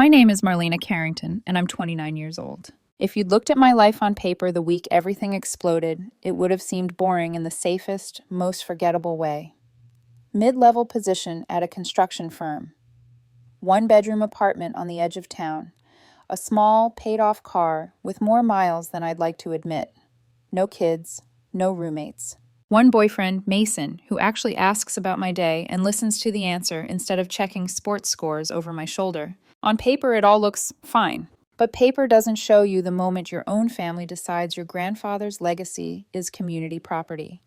My name is Marlena Carrington, and I'm 29 years old. If you'd looked at my life on paper the week everything exploded, it would have seemed boring in the safest, most forgettable way. Mid-level position at a construction firm. One-bedroom apartment on the edge of town. A small, paid-off car with more miles than I'd like to admit. No kids, no roommates. One boyfriend, Mason, who actually asks about my day and listens to the answer instead of checking sports scores over my shoulder. On paper, it all looks fine. But paper doesn't show you the moment your own family decides your grandfather's legacy is community property.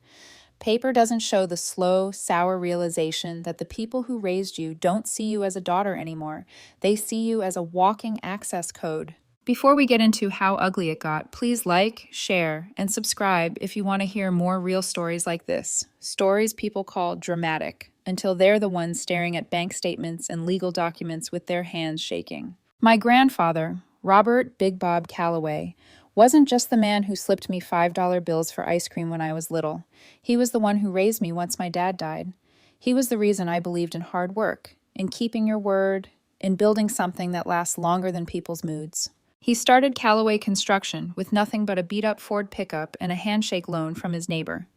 Paper doesn't show the slow, sour realization that the people who raised you don't see you as a daughter anymore. They see you as a walking access code. Before we get into how ugly it got, please like, share, and subscribe if you want to hear more real stories like this. Stories people call dramatic, until they're the ones staring at bank statements and legal documents with their hands shaking. My grandfather, Robert Big Bob Calloway, wasn't just the man who slipped me $5 bills for ice cream when I was little. He was the one who raised me once my dad died. He was the reason I believed in hard work, in keeping your word, in building something that lasts longer than people's moods. He started Callaway Construction with nothing but a beat-up Ford pickup and a handshake loan from his neighbor.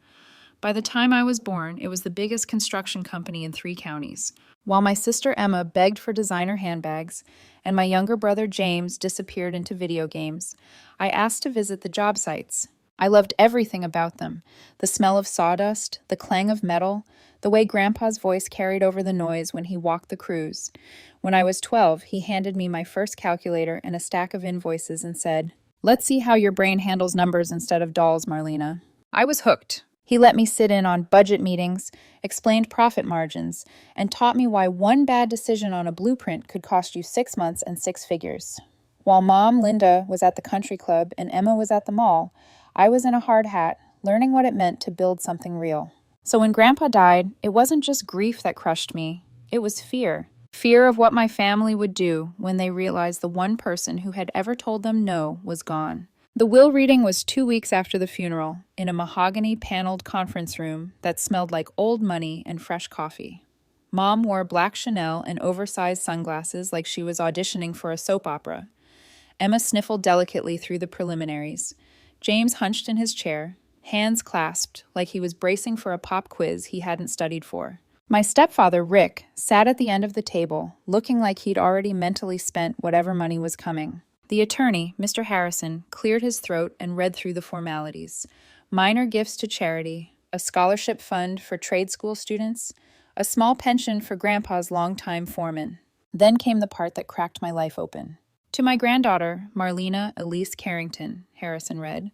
By the time I was born, it was the biggest construction company in 3 counties. While my sister Emma begged for designer handbags and my younger brother James disappeared into video games, I asked to visit the job sites. I loved everything about them. The smell of sawdust, the clang of metal, the way Grandpa's voice carried over the noise when he walked the crews. When I was 12, he handed me my first calculator and a stack of invoices and said, "Let's see how your brain handles numbers instead of dolls, Marlena." I was hooked. He let me sit in on budget meetings, explained profit margins, and taught me why one bad decision on a blueprint could cost you 6 months and 6 figures. While Mom, Linda, was at the country club and Emma was at the mall, I was in a hard hat, learning what it meant to build something real. So when Grandpa died, it wasn't just grief that crushed me. It was fear. Fear of what my family would do when they realized the one person who had ever told them no was gone. The will reading was 2 weeks after the funeral, in a mahogany-paneled conference room that smelled like old money and fresh coffee. Mom wore black Chanel and oversized sunglasses like she was auditioning for a soap opera. Emma sniffled delicately through the preliminaries. James hunched in his chair, hands clasped like he was bracing for a pop quiz he hadn't studied for. My stepfather, Rick, sat at the end of the table, looking like he'd already mentally spent whatever money was coming. The attorney, Mr. Harrison, cleared his throat and read through the formalities. Minor gifts to charity, a scholarship fund for trade school students, a small pension for Grandpa's longtime foreman. Then came the part that cracked my life open. To my granddaughter, Marlena Elise Carrington, Harrison read,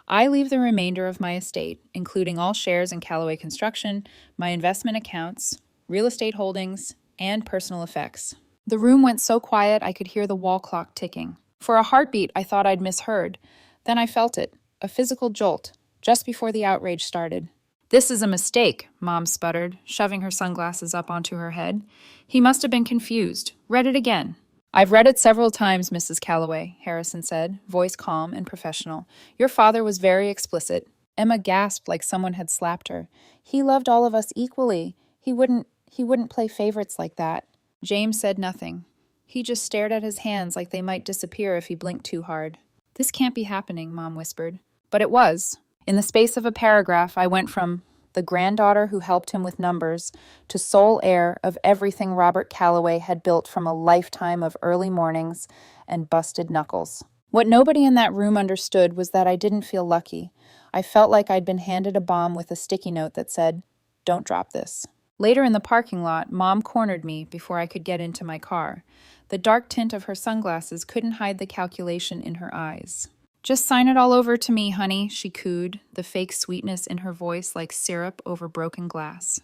I leave the remainder of my estate, including all shares in Callaway Construction, my investment accounts, real estate holdings, and personal effects. The room went so quiet I could hear the wall clock ticking. For a heartbeat, I thought I'd misheard. Then I felt it, a physical jolt, just before the outrage started. "This is a mistake," Mom sputtered, shoving her sunglasses up onto her head. "He must have been confused. Read it again." "I've read it several times, Mrs. Calloway," Harrison said, voice calm and professional. "Your father was very explicit." Emma gasped like someone had slapped her. "He loved all of us equally. He wouldn't play favorites like that." James said nothing. He just stared at his hands like they might disappear if he blinked too hard. "This can't be happening," Mom whispered. But it was. In the space of a paragraph, I went from the granddaughter who helped him with numbers to sole heir of everything Robert Calloway had built from a lifetime of early mornings and busted knuckles. What nobody in that room understood was that I didn't feel lucky. I felt like I'd been handed a bomb with a sticky note that said, "Don't drop this." Later in the parking lot, Mom cornered me before I could get into my car. The dark tint of her sunglasses couldn't hide the calculation in her eyes. "Just sign it all over to me, honey," she cooed, the fake sweetness in her voice like syrup over broken glass.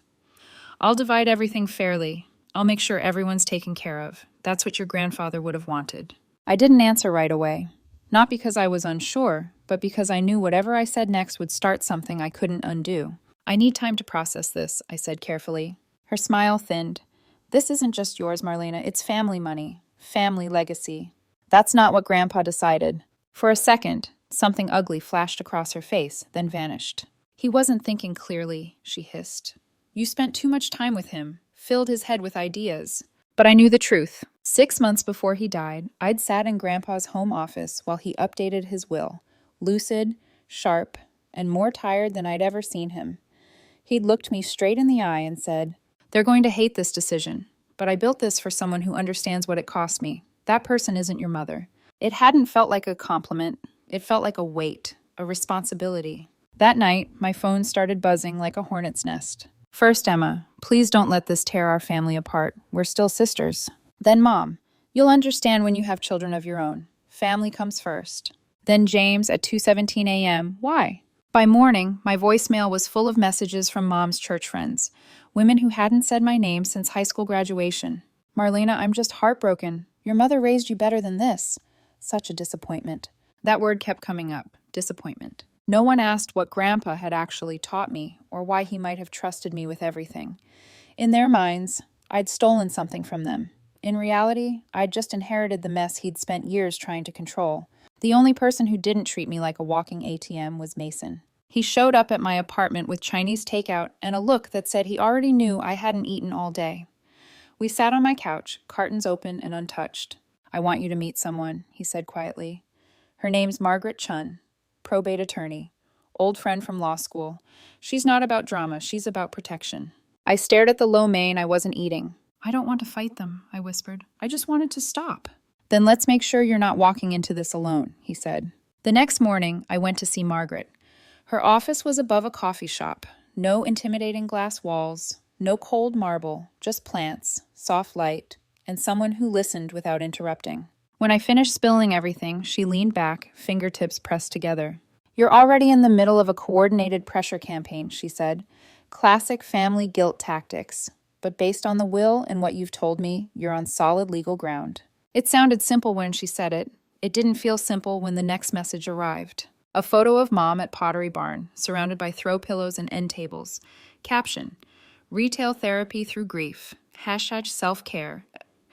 "I'll divide everything fairly. I'll make sure everyone's taken care of. That's what your grandfather would have wanted." I didn't answer right away. Not because I was unsure, but because I knew whatever I said next would start something I couldn't undo. "I need time to process this," I said carefully. Her smile thinned. "This isn't just yours, Marlena. It's family money. Family legacy." "That's not what Grandpa decided." For a second, something ugly flashed across her face, then vanished. "He wasn't thinking clearly," she hissed. "You spent too much time with him, filled his head with ideas. But I knew the truth. 6 months before he died, I'd sat in Grandpa's home office while he updated his will, lucid, sharp, and more tired than I'd ever seen him. He'd looked me straight in the eye and said, "They're going to hate this decision, but I built this for someone who understands what it cost me. That person isn't your mother." It hadn't felt like a compliment. It felt like a weight, a responsibility. That night, my phone started buzzing like a hornet's nest. First, Emma, please don't let this tear our family apart. We're still sisters. Then, Mom, you'll understand when you have children of your own. Family comes first. Then James at 2:17 a.m. Why? By morning, my voicemail was full of messages from Mom's church friends, women who hadn't said my name since high school graduation. "Marlena, I'm just heartbroken. Your mother raised you better than this." Such a disappointment. That word kept coming up, disappointment. No one asked what Grandpa had actually taught me or why he might have trusted me with everything. In their minds, I'd stolen something from them. In reality, I'd just inherited the mess he'd spent years trying to control. The only person who didn't treat me like a walking ATM was Mason. He showed up at my apartment with Chinese takeout and a look that said he already knew I hadn't eaten all day. We sat on my couch, cartons open and untouched. "I want you to meet someone," he said quietly. "Her name's Margaret Chun, probate attorney, old friend from law school. She's not about drama, she's about protection." I stared at the lo mein I wasn't eating. "I don't want to fight them," I whispered. "I just wanted to stop." "Then let's make sure you're not walking into this alone," he said. The next morning, I went to see Margaret. Her office was above a coffee shop. No intimidating glass walls, no cold marble, just plants, soft light, and someone who listened without interrupting. When I finished spilling everything, she leaned back, fingertips pressed together. "You're already in the middle of a coordinated pressure campaign," she said. "Classic family guilt tactics. But based on the will and what you've told me, you're on solid legal ground." It sounded simple when she said it. It didn't feel simple when the next message arrived. A photo of Mom at Pottery Barn, surrounded by throw pillows and end tables. Caption: "Retail therapy through grief. Hashtag self-care.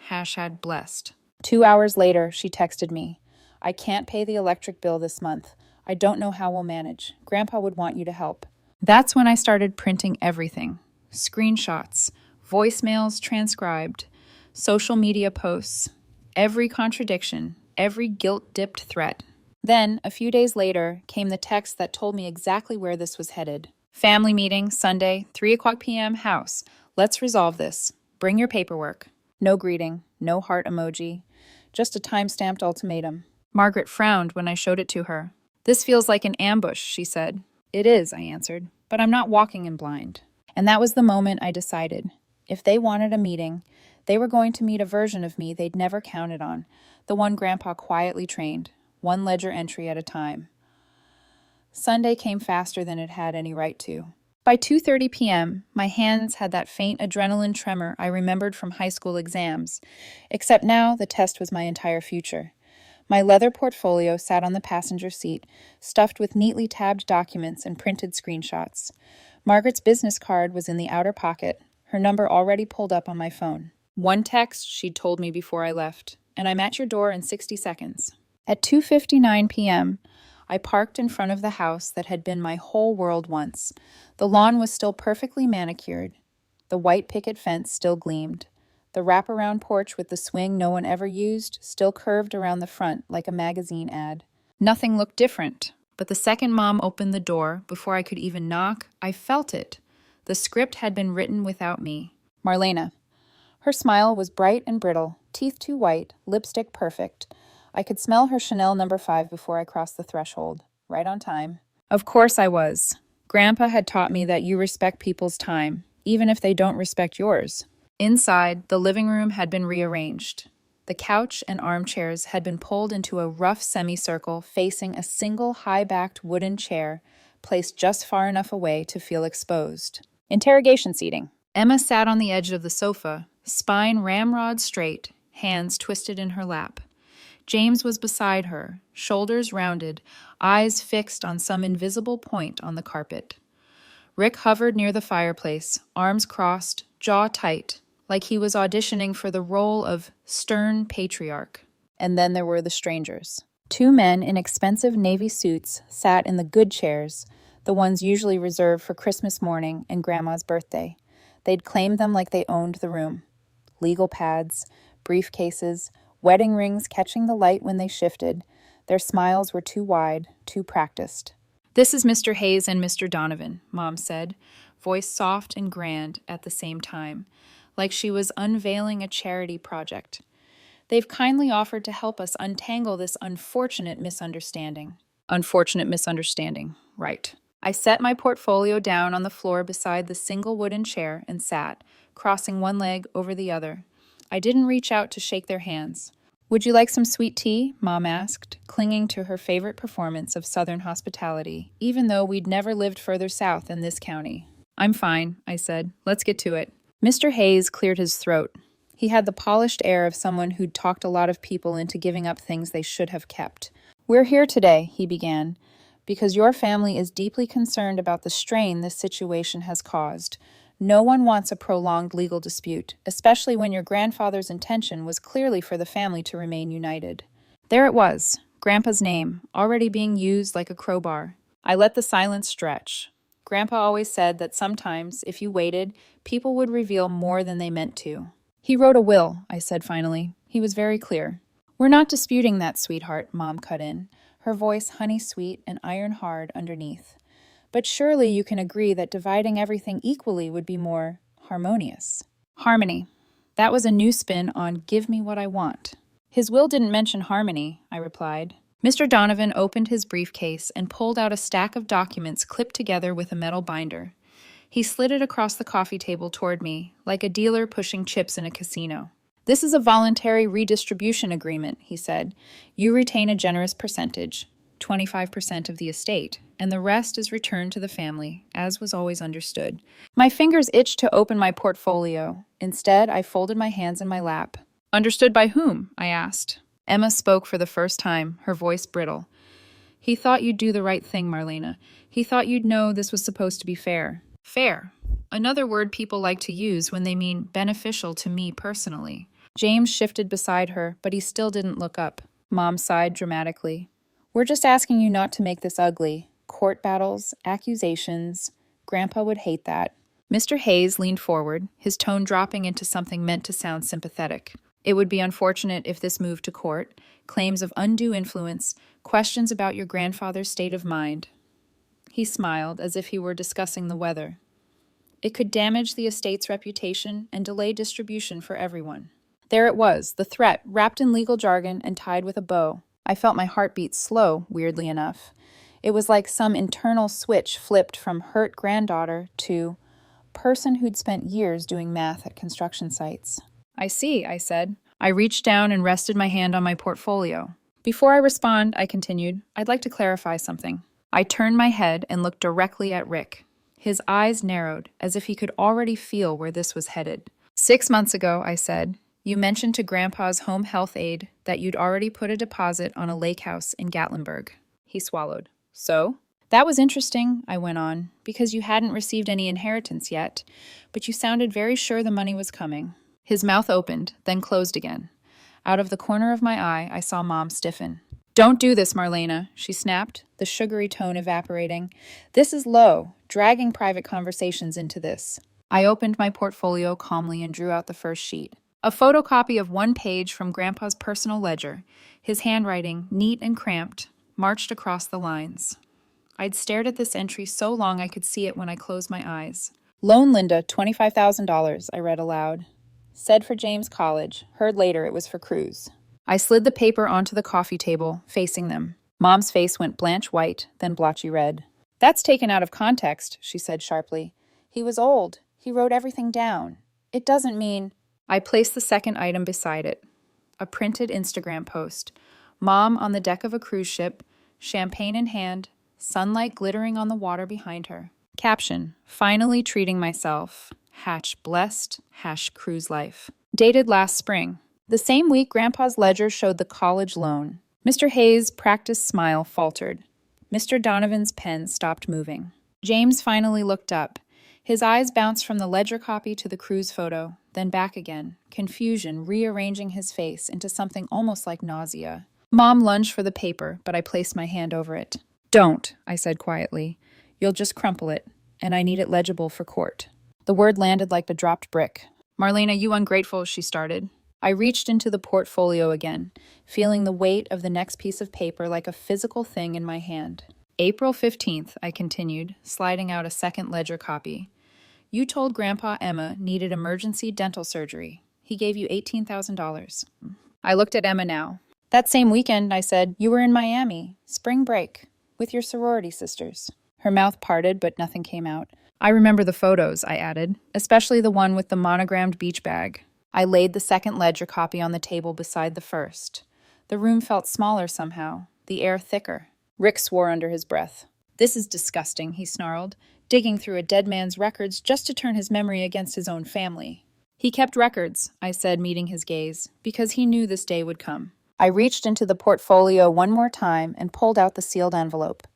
Hashtag blessed." 2 hours later, she texted me. "I can't pay the electric bill this month. I don't know how we'll manage. Grandpa would want you to help." That's when I started printing everything. Screenshots, voicemails transcribed, social media posts, every contradiction, every guilt-dipped threat. Then, a few days later, came the text that told me exactly where this was headed. "Family meeting, Sunday, 3:00 p.m., house. Let's resolve this. Bring your paperwork." No greeting, no heart emoji, just a time-stamped ultimatum. Margaret frowned when I showed it to her. "This feels like an ambush," she said. "It is," I answered, "but I'm not walking in blind." And that was the moment I decided. If they wanted a meeting, they were going to meet a version of me they'd never counted on, the one Grandpa quietly trained, one ledger entry at a time. Sunday came faster than it had any right to. By 2:30 p.m., my hands had that faint adrenaline tremor I remembered from high school exams, except now the test was my entire future. My leather portfolio sat on the passenger seat, stuffed with neatly tabbed documents and printed screenshots. Margaret's business card was in the outer pocket, her number already pulled up on my phone. One text she'd told me before I left, and I'm at your door in 60 seconds. At 2:59 p.m., I parked in front of the house that had been my whole world once. The lawn was still perfectly manicured. The white picket fence still gleamed. The wraparound porch with the swing no one ever used still curved around the front like a magazine ad. Nothing looked different, but the second Mom opened the door, before I could even knock, I felt it. The script had been written without me. "Marlena." Her smile was bright and brittle, teeth too white, lipstick perfect. I could smell her Chanel No. 5 before I crossed the threshold. Right on time. Of course I was. Grandpa had taught me that you respect people's time, even if they don't respect yours. Inside, the living room had been rearranged. The couch and armchairs had been pulled into a rough semicircle facing a single high-backed wooden chair, placed just far enough away to feel exposed. Interrogation seating. Emma sat on the edge of the sofa, spine ramrod straight, hands twisted in her lap. James was beside her, shoulders rounded, eyes fixed on some invisible point on the carpet. Rick hovered near the fireplace, arms crossed, jaw tight, like he was auditioning for the role of stern patriarch. And then there were the strangers. 2 men in expensive navy suits sat in the good chairs, the ones usually reserved for Christmas morning and Grandma's birthday. They'd claimed them like they owned the room. legal pads, briefcases, wedding rings catching the light when they shifted. Their smiles were too wide, too practiced. "This is Mr. Hayes and Mr. Donovan," Mom said, voice soft and grand at the same time, like she was unveiling a charity project. "They've kindly offered to help us untangle this unfortunate misunderstanding." Unfortunate misunderstanding, right. I set my portfolio down on the floor beside the single wooden chair and sat, crossing one leg over the other. I didn't reach out to shake their hands. "Would you like some sweet tea?" Mom asked, clinging to her favorite performance of Southern hospitality, even though we'd never lived further south than this county. "I'm fine," I said. "Let's get to it." Mr. Hayes cleared his throat. He had the polished air of someone who'd talked a lot of people into giving up things they should have kept. "We're here today," he began, "because your family is deeply concerned about the strain this situation has caused. No one wants a prolonged legal dispute, especially when your grandfather's intention was clearly for the family to remain united." There it was, Grandpa's name, already being used like a crowbar. I let the silence stretch. Grandpa always said that sometimes, if you waited, people would reveal more than they meant to. "He wrote a will," I said finally. "He was very clear." "We're not disputing that, sweetheart," Mom cut in, her voice honey-sweet and iron-hard underneath. "But surely you can agree that dividing everything equally would be more harmonious." Harmony. That was a new spin on "give me what I want." "His will didn't mention harmony," I replied. Mr. Donovan opened his briefcase and pulled out a stack of documents clipped together with a metal binder. He slid it across the coffee table toward me, like a dealer pushing chips in a casino. "This is a voluntary redistribution agreement," he said. "You retain a generous percentage, 25% of the estate, and the rest is returned to the family, as was always understood." My fingers itched to open my portfolio. Instead, I folded my hands in my lap. "Understood by whom?" I asked. Emma spoke for the first time, her voice brittle. "He thought you'd do the right thing, Marlena. He thought you'd know this was supposed to be fair." Fair. Another word people like to use when they mean beneficial to me personally. James shifted beside her, but he still didn't look up. Mom sighed dramatically. "We're just asking you not to make this ugly. Court battles, accusations. Grandpa would hate that." Mr. Hayes leaned forward, his tone dropping into something meant to sound sympathetic. "It would be unfortunate if this moved to court. Claims of undue influence, questions about your grandfather's state of mind." He smiled, as if he were discussing the weather. "It could damage the estate's reputation and delay distribution for everyone." There it was, the threat, wrapped in legal jargon and tied with a bow. I felt my heartbeat slow, weirdly enough. It was like some internal switch flipped from hurt granddaughter to person who'd spent years doing math at construction sites. "I see," I said. I reached down and rested my hand on my portfolio. "Before I respond," I continued, "I'd like to clarify something." I turned my head and looked directly at Rick. His eyes narrowed, as if he could already feel where this was headed. "6 months ago," I said, "you mentioned to Grandpa's home health aide that you'd already put a deposit on a lake house in Gatlinburg." He swallowed. "So?" "That was interesting," I went on, "because you hadn't received any inheritance yet, but you sounded very sure the money was coming." His mouth opened, then closed again. Out of the corner of my eye, I saw Mom stiffen. "Don't do this, Marlena," she snapped, the sugary tone evaporating. "This is low, dragging private conversations into this." I opened my portfolio calmly and drew out the first sheet. A photocopy of one page from Grandpa's personal ledger, his handwriting, neat and cramped, marched across the lines. I'd stared at this entry so long I could see it when I closed my eyes. "Loan Linda $25,000, I read aloud. "Said for James College. Heard later it was for Cruz." I slid the paper onto the coffee table, facing them. Mom's face went blanche white, then blotchy red. "That's taken out of context," she said sharply. "He was old. He wrote everything down. It doesn't mean—" I placed the second item beside it. A printed Instagram post. Mom on the deck of a cruise ship, champagne in hand, sunlight glittering on the water behind her. Caption, "Finally treating myself. #blessed, #cruise life." Dated last spring. The same week, Grandpa's ledger showed the college loan. Mr. Hayes' practiced smile faltered. Mr. Donovan's pen stopped moving. James finally looked up. His eyes bounced from the ledger copy to the cruise photo, then back again, confusion rearranging his face into something almost like nausea. Mom lunged for the paper, but I placed my hand over it. "Don't," I said quietly. "You'll just crumple it, and I need it legible for court." The word landed like a dropped brick. Marlena, you ungrateful, she started. I reached into the portfolio again, feeling the weight of the next piece of paper like a physical thing in my hand. April 15th, I continued, sliding out a second ledger copy. You told Grandpa Emma needed emergency dental surgery. He gave you $18,000. I looked at Emma now. That same weekend, I said, you were in Miami, spring break, with your sorority sisters. Her mouth parted, but nothing came out. I remember the photos, I added, especially the one with the monogrammed beach bag. I laid the second ledger copy on the table beside the first. The room felt smaller somehow, the air thicker. Rick swore under his breath. This is disgusting, he snarled, digging through a dead man's records just to turn his memory against his own family. He kept records, I said, meeting his gaze, because he knew this day would come. I reached into the portfolio one more time and pulled out the sealed envelope.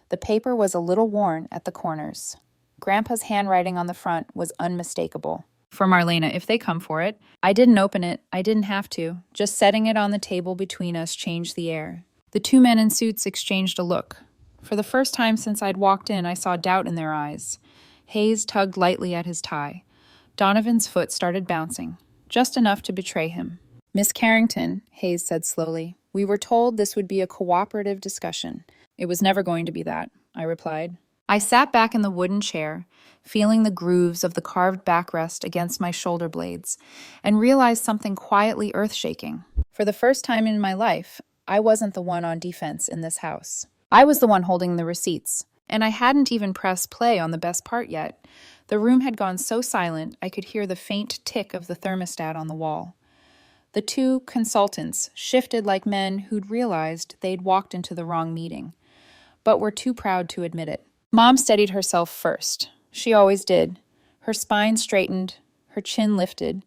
The paper was a little worn at the corners. Grandpa's handwriting on the front was unmistakable. For Marlena, if they come for it. I didn't open it. I didn't have to. Just setting it on the table between us changed the air. The two men in suits exchanged a look. For the first time since I'd walked in, I saw doubt in their eyes. Hayes tugged lightly at his tie. Donovan's foot started bouncing, just enough to betray him. Miss Carrington, Hayes said slowly, we were told this would be a cooperative discussion. It was never going to be that, I replied. I sat back in the wooden chair, feeling the grooves of the carved backrest against my shoulder blades, and realized something quietly earth-shaking. For the first time in my life, I wasn't the one on defense in this house. I was the one holding the receipts, and I hadn't even pressed play on the best part yet. The room had gone so silent I could hear the faint tick of the thermostat on the wall. The two consultants shifted like men who'd realized they'd walked into the wrong meeting, but were too proud to admit it. Mom steadied herself first. She always did. Her spine straightened, her chin lifted.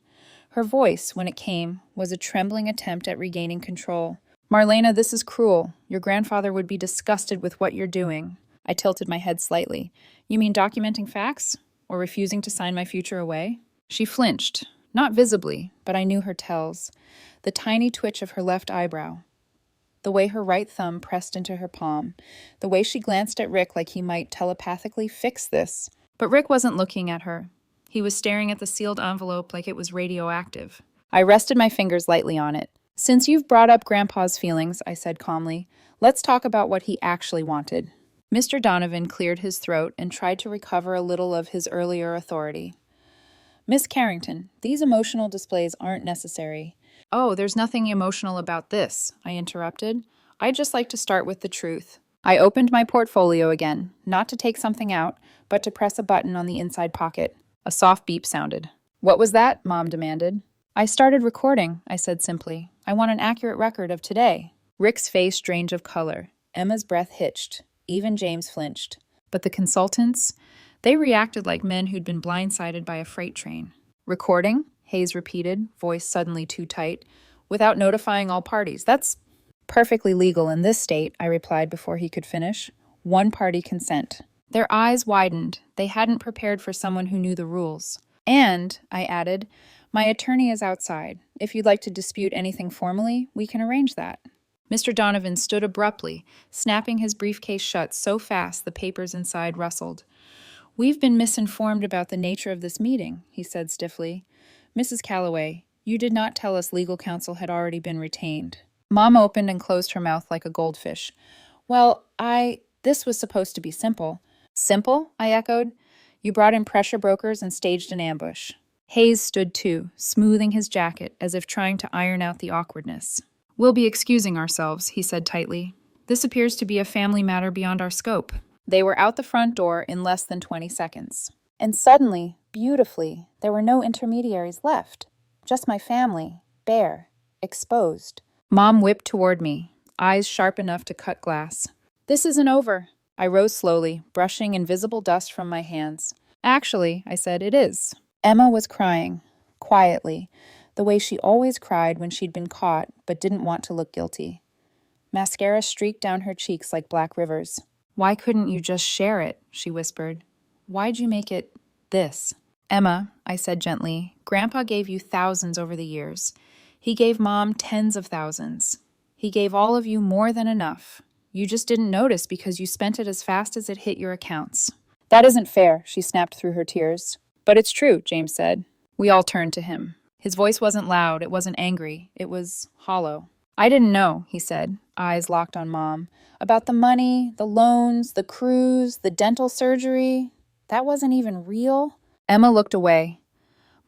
Her voice, when it came, was a trembling attempt at regaining control. Marlena, this is cruel. Your grandfather would be disgusted with what you're doing. I tilted my head slightly. You mean documenting facts? Or refusing to sign my future away? She flinched. Not visibly, but I knew her tells. The tiny twitch of her left eyebrow. The way her right thumb pressed into her palm. The way she glanced at Rick like he might telepathically fix this. But Rick wasn't looking at her. He was staring at the sealed envelope like it was radioactive. I rested my fingers lightly on it. Since you've brought up Grandpa's feelings, I said calmly, let's talk about what he actually wanted. Mr. Donovan cleared his throat and tried to recover a little of his earlier authority. Miss Carrington, these emotional displays aren't necessary. Oh, there's nothing emotional about this, I interrupted. I'd just like to start with the truth. I opened my portfolio again, not to take something out, but to press a button on the inside pocket. A soft beep sounded. What was that? Mom demanded. I started recording, I said simply. I want an accurate record of today. Rick's face drained of color. Emma's breath hitched. Even James flinched. But the consultants? They reacted like men who'd been blindsided by a freight train. Recording? Hayes repeated, voice suddenly too tight. Without notifying all parties. That's perfectly legal in this state, I replied before he could finish. One-party consent. Their eyes widened. They hadn't prepared for someone who knew the rules. And, I added, my attorney is outside. If you'd like to dispute anything formally, we can arrange that. Mr. Donovan stood abruptly, snapping his briefcase shut so fast the papers inside rustled. We've been misinformed about the nature of this meeting, he said stiffly. Mrs. Calloway, you did not tell us legal counsel had already been retained. Mom opened and closed her mouth like a goldfish. Well, this was supposed to be simple. Simple? I echoed. You brought in pressure brokers and staged an ambush. Hayes stood too, smoothing his jacket as if trying to iron out the awkwardness. We'll be excusing ourselves, he said tightly. This appears to be a family matter beyond our scope. They were out the front door in less than 20 seconds. And suddenly, beautifully, there were no intermediaries left. Just my family, bare, exposed. Mom whipped toward me, eyes sharp enough to cut glass. This isn't over. I rose slowly, brushing invisible dust from my hands. Actually, I said, it is. Emma was crying, quietly, the way she always cried when she'd been caught but didn't want to look guilty. Mascara streaked down her cheeks like black rivers. Why couldn't you just share it? She whispered. Why'd you make it this? Emma, I said gently, Grandpa gave you thousands over the years. He gave Mom tens of thousands. He gave all of you more than enough. You just didn't notice because you spent it as fast as it hit your accounts. That isn't fair, she snapped through her tears. But it's true, James said. We all turned to him. His voice wasn't loud, it wasn't angry, it was hollow. I didn't know, he said, eyes locked on Mom, about the money, the loans, the cruise, the dental surgery. That wasn't even real. Emma looked away.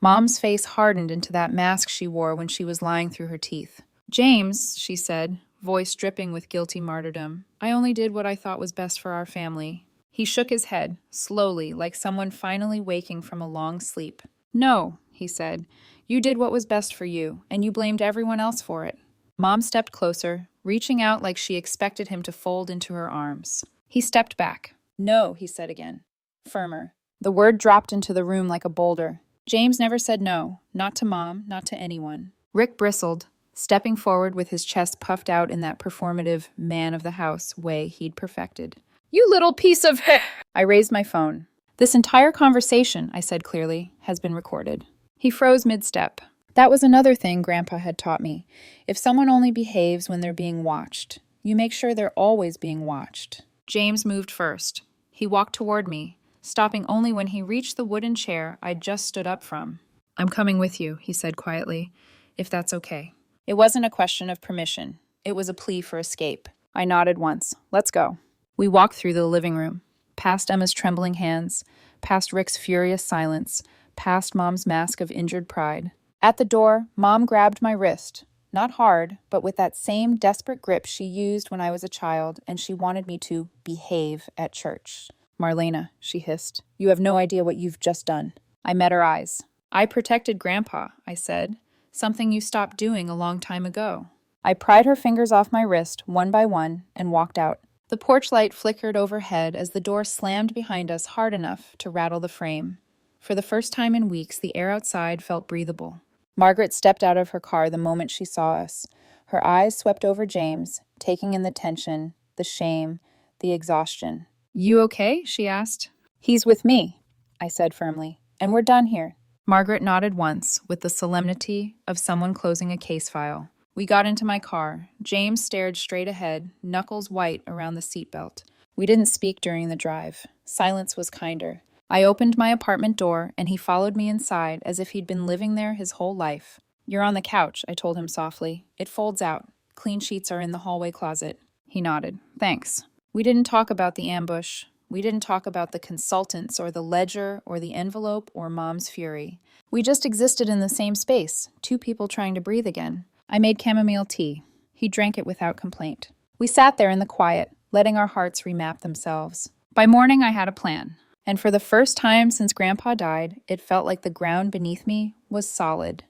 Mom's face hardened into that mask she wore when she was lying through her teeth. James, she said, voice dripping with guilty martyrdom, I only did what I thought was best for our family. He shook his head, slowly, like someone finally waking from a long sleep. No, he said, you did what was best for you, and you blamed everyone else for it. Mom stepped closer, reaching out like she expected him to fold into her arms. He stepped back. No, he said again, firmer. The word dropped into the room like a boulder. James never said no, not to Mom, not to anyone. Rick bristled, stepping forward with his chest puffed out in that performative man-of-the-house way he'd perfected. You little piece of heh! I raised my phone. This entire conversation, I said clearly, has been recorded. He froze mid-step. That was another thing Grandpa had taught me. If someone only behaves when they're being watched, you make sure they're always being watched. James moved first. He walked toward me, stopping only when he reached the wooden chair I'd just stood up from. I'm coming with you, he said quietly, if that's okay. It wasn't a question of permission. It was a plea for escape. I nodded once. Let's go. We walked through the living room, past Emma's trembling hands, past Rick's furious silence, past Mom's mask of injured pride. At the door, Mom grabbed my wrist, not hard, but with that same desperate grip she used when I was a child, and she wanted me to behave at church. Marlena, she hissed, you have no idea what you've just done. I met her eyes. I protected Grandpa, I said, something you stopped doing a long time ago. I pried her fingers off my wrist, one by one, and walked out. The porch light flickered overhead as the door slammed behind us hard enough to rattle the frame. For the first time in weeks, the air outside felt breathable. Margaret stepped out of her car the moment she saw us. Her eyes swept over James, taking in the tension, the shame, the exhaustion. You okay? She asked. He's with me, I said firmly, and we're done here. Margaret nodded once, with the solemnity of someone closing a case file. We got into my car. James stared straight ahead, knuckles white around the seatbelt. We didn't speak during the drive. Silence was kinder. I opened my apartment door, and he followed me inside as if he'd been living there his whole life. You're on the couch, I told him softly. It folds out. Clean sheets are in the hallway closet. He nodded. Thanks. We didn't talk about the ambush. We didn't talk about the consultants or the ledger or the envelope or Mom's fury. We just existed in the same space, two people trying to breathe again. I made chamomile tea. He drank it without complaint. We sat there in the quiet, letting our hearts remap themselves. By morning, I had a plan. And for the first time since Grandpa died, it felt like the ground beneath me was solid.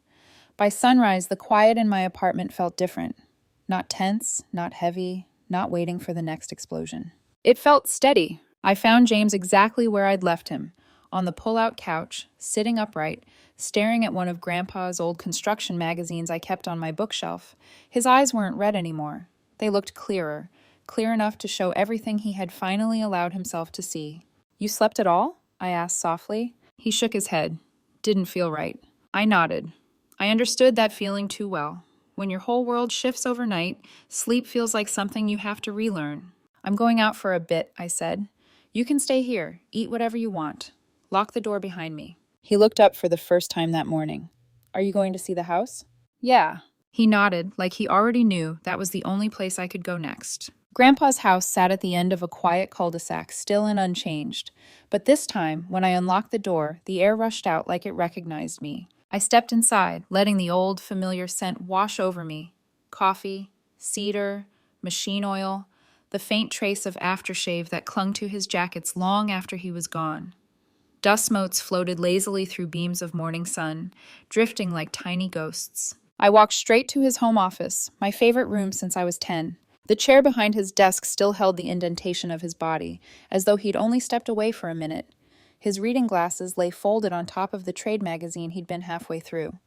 By sunrise, the quiet in my apartment felt different. Not tense, not heavy, not waiting for the next explosion. It felt steady. I found James exactly where I'd left him, on the pull-out couch, sitting upright, staring at one of Grandpa's old construction magazines I kept on my bookshelf. His eyes weren't red anymore. They looked clearer, clear enough to show everything he had finally allowed himself to see. You slept at all? I asked softly. He shook his head. Didn't feel right. I nodded. I understood that feeling too well. When your whole world shifts overnight, sleep feels like something you have to relearn. I'm going out for a bit, I said. You can stay here, eat whatever you want. Lock the door behind me. He looked up for the first time that morning. Are you going to see the house? Yeah. He nodded, like he already knew that was the only place I could go next. Grandpa's house sat at the end of a quiet cul-de-sac, still and unchanged. But this time, when I unlocked the door, the air rushed out like it recognized me. I stepped inside, letting the old, familiar scent wash over me. Coffee, cedar, machine oil, the faint trace of aftershave that clung to his jackets long after he was gone. Dust motes floated lazily through beams of morning sun, drifting like tiny ghosts. I walked straight to his home office, my favorite room since I was 10. The chair behind his desk still held the indentation of his body, as though he'd only stepped away for a minute. His reading glasses lay folded on top of the trade magazine he'd been halfway through.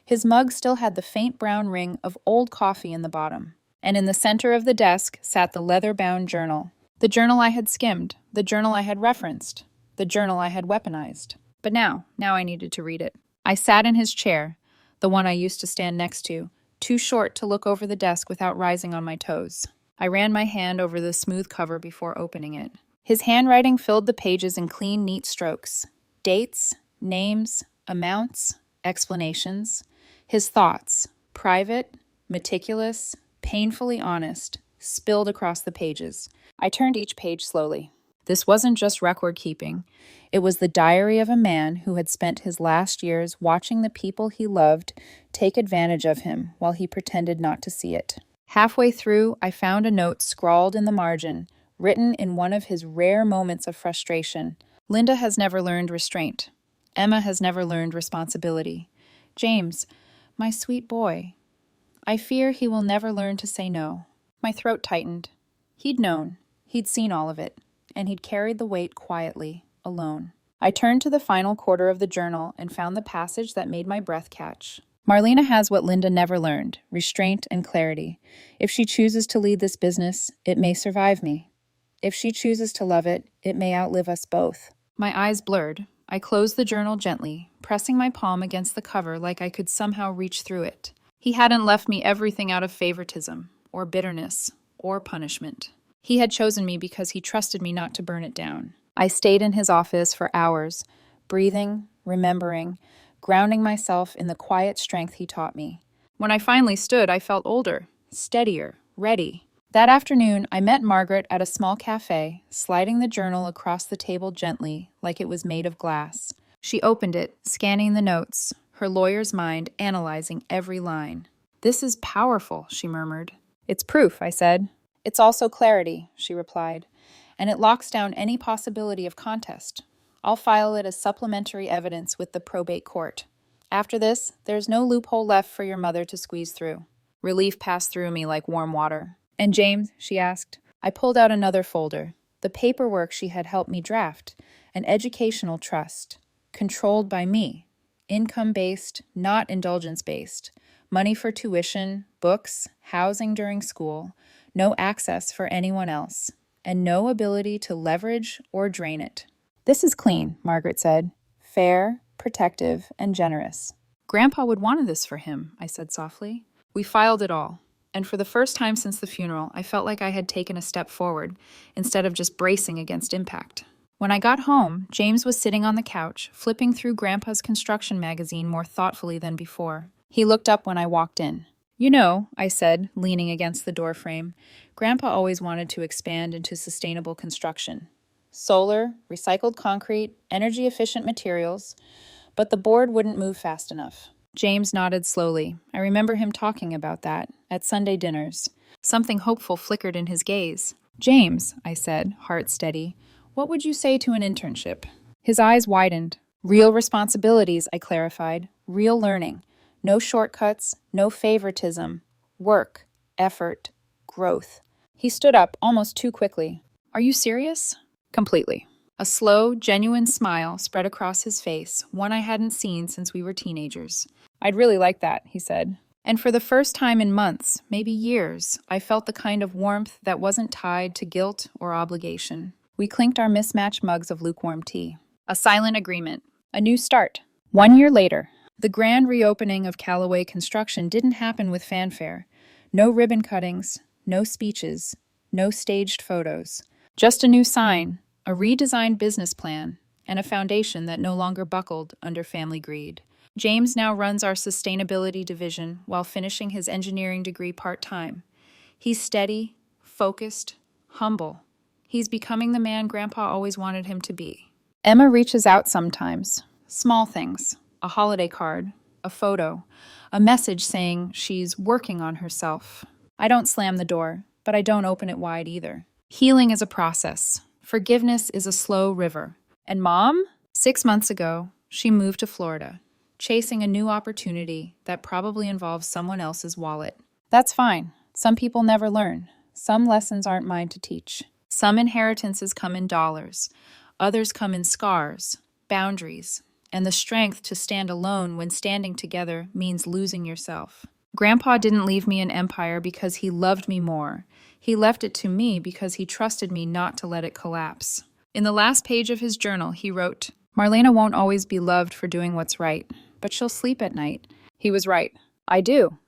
His mug still had the faint brown ring of old coffee in the bottom. And in the center of the desk sat the leather-bound journal. The journal I had skimmed, the journal I had referenced, the journal I had weaponized. But now I needed to read it. I sat in his chair, the one I used to stand next to, too short to look over the desk without rising on my toes. I ran my hand over the smooth cover before opening it. His handwriting filled the pages in clean, neat strokes. Dates, names, amounts, explanations. His thoughts, private, meticulous, painfully honest, spilled across the pages. I turned each page slowly. This wasn't just record keeping. It was the diary of a man who had spent his last years watching the people he loved take advantage of him while he pretended not to see it. Halfway through, I found a note scrawled in the margin, written in one of his rare moments of frustration. Linda has never learned restraint. Emma has never learned responsibility. James, my sweet boy, I fear he will never learn to say no. My throat tightened. He'd known. He'd seen all of it. And he'd carried the weight quietly, alone. I turned to the final quarter of the journal and found the passage that made my breath catch. Marlena has what Linda never learned, restraint and clarity. If she chooses to lead this business, it may survive me. If she chooses to love it, it may outlive us both. My eyes blurred. I closed the journal gently, pressing my palm against the cover like I could somehow reach through it. He hadn't left me everything out of favoritism, or bitterness, or punishment. He had chosen me because he trusted me not to burn it down. I stayed in his office for hours, breathing, remembering, grounding myself in the quiet strength he taught me. When I finally stood, I felt older, steadier, ready. That afternoon, I met Margaret at a small cafe, sliding the journal across the table gently, like it was made of glass. She opened it, scanning the notes, her lawyer's mind analyzing every line. "This is powerful," she murmured. "It's proof," I said. "It's also clarity," she replied, "and it locks down any possibility of contest. I'll file it as supplementary evidence with the probate court. After this, there's no loophole left for your mother to squeeze through." Relief passed through me like warm water. "And James?" she asked. I pulled out another folder, the paperwork she had helped me draft, an educational trust, controlled by me, income-based, not indulgence-based, money for tuition, books, housing during school, no access for anyone else, and no ability to leverage or drain it. "This is clean," Margaret said. "Fair, protective, and generous." "Grandpa would want this for him," I said softly. We filed it all, and for the first time since the funeral, I felt like I had taken a step forward, instead of just bracing against impact. When I got home, James was sitting on the couch, flipping through Grandpa's construction magazine more thoughtfully than before. He looked up when I walked in. "You know," I said, leaning against the doorframe, "Grandpa always wanted to expand into sustainable construction. Solar, recycled concrete, energy-efficient materials, but the board wouldn't move fast enough." James nodded slowly. I remember him talking about that at Sunday dinners. Something hopeful flickered in his gaze. "James," I said, heart steady, "what would you say to an internship?" His eyes widened. "Real responsibilities," I clarified. "Real learning. No shortcuts, no favoritism. Work, effort, growth." He stood up almost too quickly. "Are you serious?" "Completely." A slow, genuine smile spread across his face, one I hadn't seen since we were teenagers. "I'd really like that," he said. And for the first time in months, maybe years, I felt the kind of warmth that wasn't tied to guilt or obligation. We clinked our mismatched mugs of lukewarm tea. A silent agreement. A new start. 1 year later. The grand reopening of Callaway Construction didn't happen with fanfare. No ribbon cuttings, no speeches, no staged photos. Just a new sign, a redesigned business plan, and a foundation that no longer buckled under family greed. James now runs our sustainability division while finishing his engineering degree part-time. He's steady, focused, humble. He's becoming the man Grandpa always wanted him to be. Emma reaches out sometimes. Small things. A holiday card, a photo, a message saying she's working on herself. I don't slam the door, but I don't open it wide either. Healing is a process. Forgiveness is a slow river. And Mom? 6 months ago, she moved to Florida, chasing a new opportunity that probably involves someone else's wallet. That's fine. Some people never learn. Some lessons aren't mine to teach. Some inheritances come in dollars. Others come in scars, boundaries, and the strength to stand alone when standing together means losing yourself. Grandpa didn't leave me an empire because he loved me more. He left it to me because he trusted me not to let it collapse. In the last page of his journal, he wrote, "Marlena won't always be loved for doing what's right, but she'll sleep at night." He was right. I do.